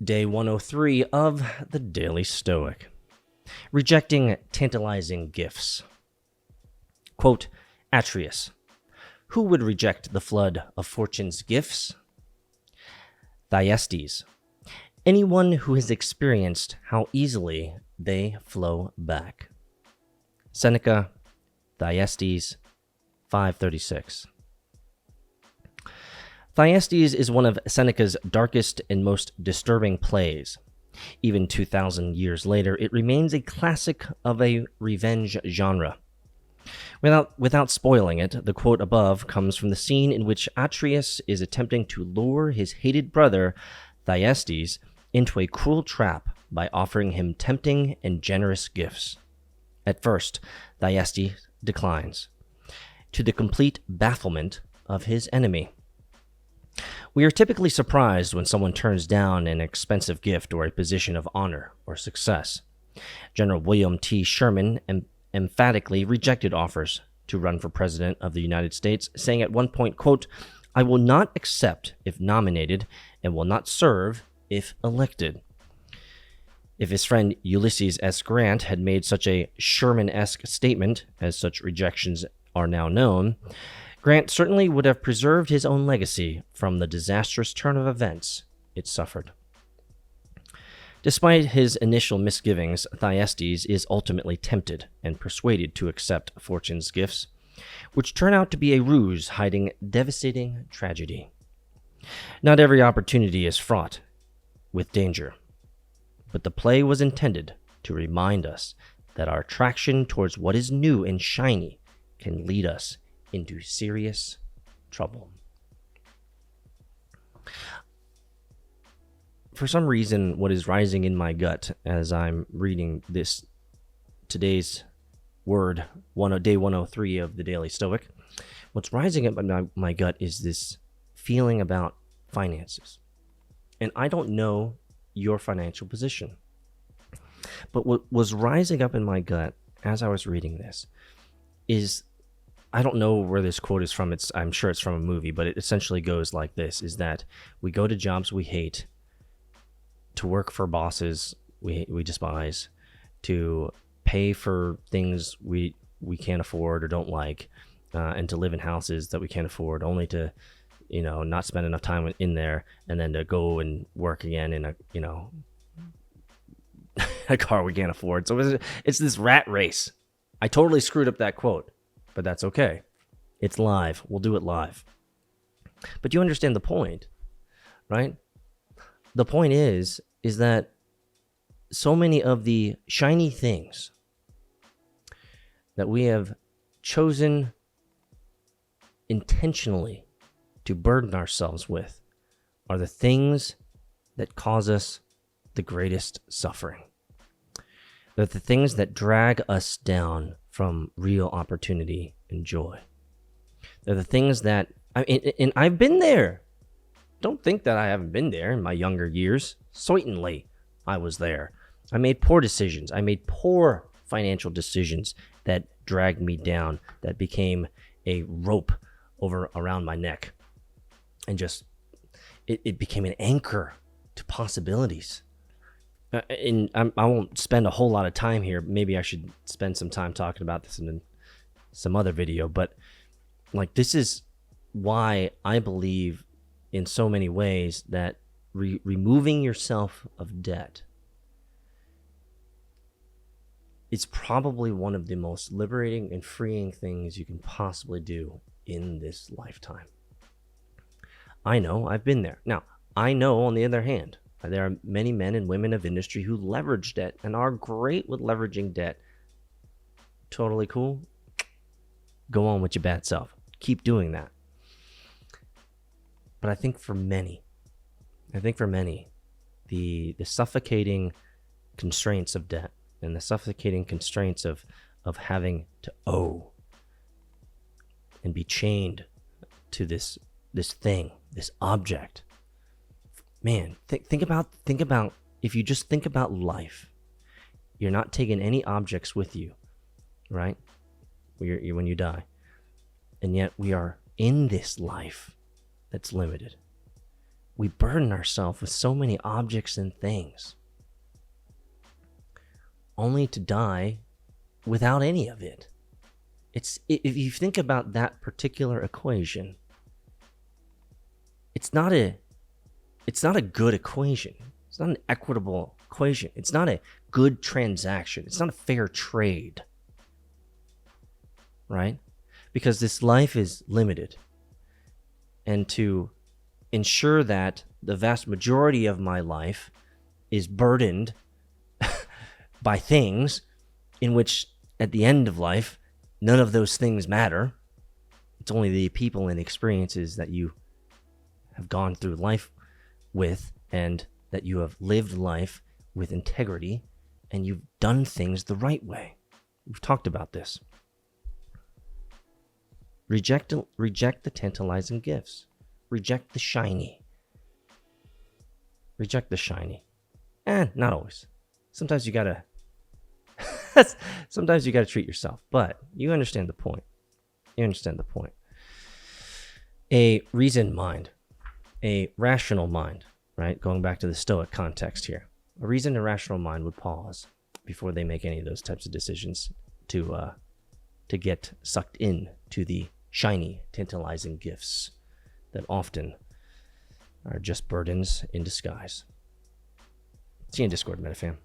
Day 103 of the Daily Stoic. Rejecting tantalizing gifts. Quote, Atreus, who would reject the flood of fortune's gifts? Thyestes, anyone who has experienced how easily they flow back. Seneca, Thyestes, 536. Thyestes is one of Seneca's darkest and most disturbing plays. Even 2,000 years later, it remains a classic of a revenge genre. Without spoiling it, the quote above comes from the scene in which Atreus is attempting to lure his hated brother, Thyestes, into a cruel trap by offering him tempting and generous gifts. At first, Thyestes declines, to the complete bafflement of his enemy. We are typically surprised when someone turns down an expensive gift or a position of honor or success. General William T. Sherman emphatically rejected offers to run for president of the United States, saying at one point, quote, I will not accept if nominated and will not serve if elected. If his friend Ulysses S. Grant had made such a Sherman-esque statement, as such rejections are now known, Grant certainly would have preserved his own legacy from the disastrous turn of events it suffered. Despite his initial misgivings, Thyestes is ultimately tempted and persuaded to accept fortune's gifts, which turn out to be a ruse hiding devastating tragedy. Not every opportunity is fraught with danger, but the play was intended to remind us that our attraction towards what is new and shiny can lead us into serious trouble. For some reason, what is rising in my gut as I'm reading this today's word, day 103 of the Daily Stoic, what's rising up in my gut is this feeling about finances. And I don't know your financial position. But what was rising up in my gut as I was reading this is, I don't know where this quote is from. I'm sure it's from a movie, but it essentially goes like this, is that we go to jobs we hate, to work for bosses we despise, to pay for things we can't afford or don't like, and to live in houses that we can't afford, only to, not spend enough time in there, and then to go and work again in a car we can't afford. So it's this rat race. I totally screwed up that quote, but that's okay. It's live. We'll do it live. But you understand the point, right? The point is that so many of the shiny things that we have chosen intentionally to burden ourselves with are the things that cause us the greatest suffering. They're the things that drag us down from real opportunity and joy. They're the things that, and I've been there. Don't think that I haven't been there in my younger years. Certainly, I was there. I made poor decisions. I made poor financial decisions that dragged me down, that became a rope around my neck. And just, it became an anchor to possibilities. And I won't spend a whole lot of time here. Maybe I should spend some time talking about this in some other video. But this is why I believe in so many ways that removing yourself of debt is probably one of the most liberating and freeing things you can possibly do in this lifetime. I know, I've been there. Now, I know, on the other hand, there are many men and women of industry who leverage debt and are great with leveraging debt. Totally cool. Go on with your bad self. Keep doing that. But I think for many, the suffocating constraints of debt and the suffocating constraints of having to owe and be chained to this thing, this object. Man, think about if you just think about life. You're not taking any objects with you, right? When you die. And yet we are in this life that's limited. we burden ourselves with so many objects and things, only to die without any of it. If you think about that particular equation, it's not a good equation. It's not an equitable equation. It's not a good transaction. It's not a fair trade, right? Because this life is limited. And to ensure that the vast majority of my life is burdened by things in which at the end of life, none of those things matter. It's only the people and experiences that you have gone through life with, and that you have lived life with integrity, and you've done things the right way. We've talked about this. Reject the tantalizing gifts. Reject the shiny. Reject the shiny. Not always. Sometimes you gotta treat yourself, but you understand the point. A reasoned mind, a rational mind, right? Going back to the Stoic context here. A reasoned and rational mind would pause before they make any of those types of decisions to get sucked in to the shiny, tantalizing gifts that often are just burdens in disguise. See you in Discord, MetaFam.